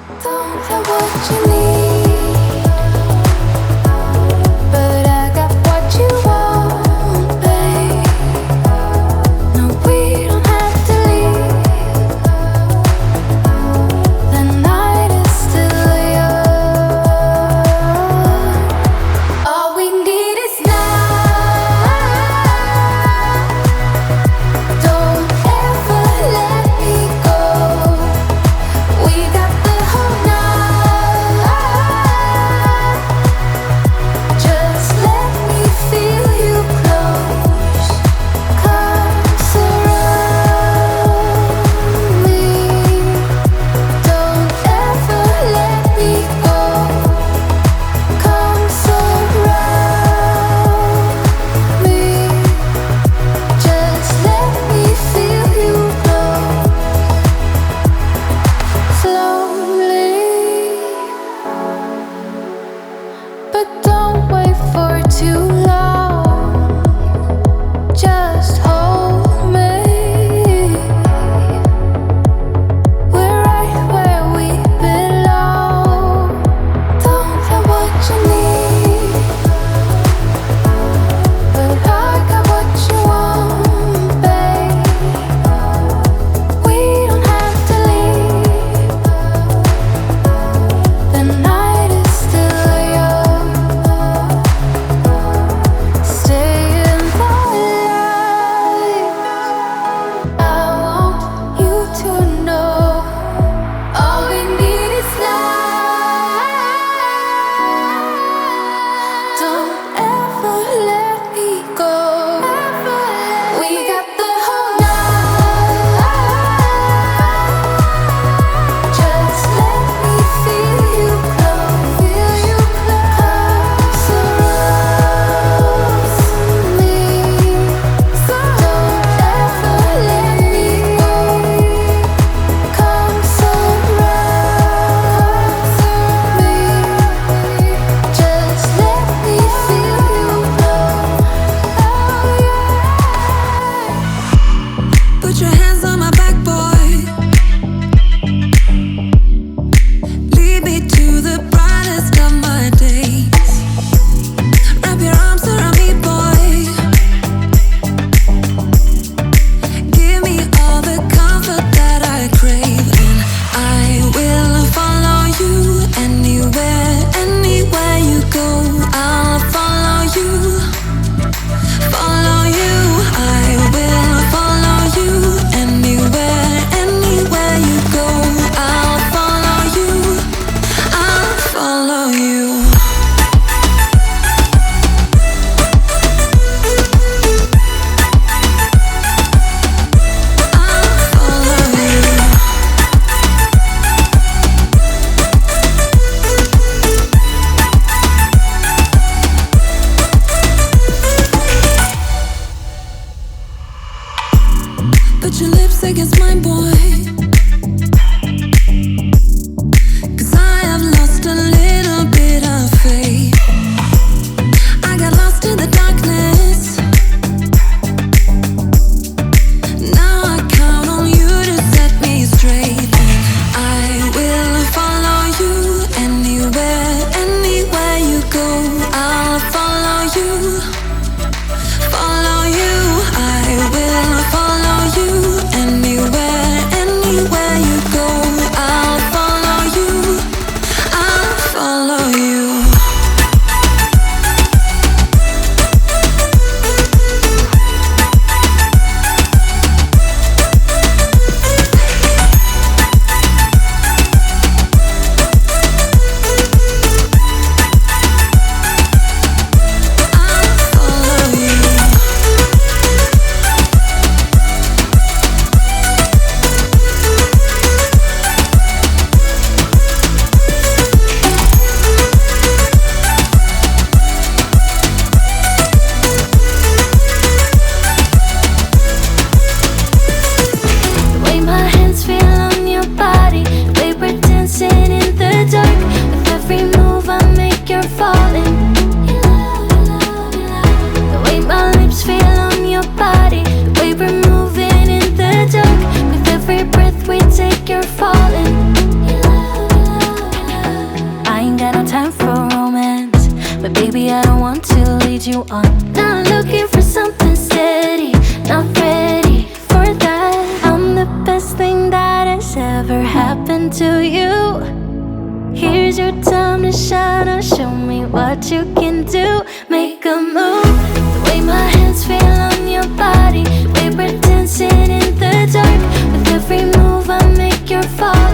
Don't have what you need, but I got what you want, babe. No, we don't have to leave. The night is still young. All we need is now. Don't ever let me go. We got the whole night. Just let me feel you close. Come surround me. Don't ever let me go. Come surround me. Just let me feel you close. Slowly, but don't wait for too long. Just hold me. We're right where we belong. Don't have what you need, but I got what you want, babe. We don't have to leave. The night is still young. Stay in the light. I want you to know all we need is now. Don't ever let me go. We got the whole night. Just let me feel you close. Come surround me. Don't ever let me go. Come surround me. Just let me feel you close. Oh yeah. Put your hands on my back, boy. Lead me to the brightest of my days. Wrap your arms around me, boy. Give me all the comfort that I crave, and I will follow you anywhere, anywhere you go. I'll follow you, follow you. I will follow you anywhere, anywhere you go. I'll follow you, I'll follow you. I'll follow you. Put your lips against mine, boy. 'Cause I have lost a little bit of faith. I got lost in the darkness. Now I count on you to set me straight. I will follow you anywhere, anywhere you go. I'll follow you, follow you. I will follow you anywhere, anywhere you go. I'll follow you, I'll follow you. I'll follow you. The way my hands feel on your body, the way we're dancing in the dark. With every move I make, you're falling. The way my lips feel on your body, the way we're moving in the dark. With every breath we take, you're falling. lead you on. Not looking for something steady, not ready for that. I'm the best thing that has ever happened to you. Here's your time to shine, now show me what you can do. Make a move, the way my hands feel on your body. We were dancing in the dark. With every move I make, you're falling.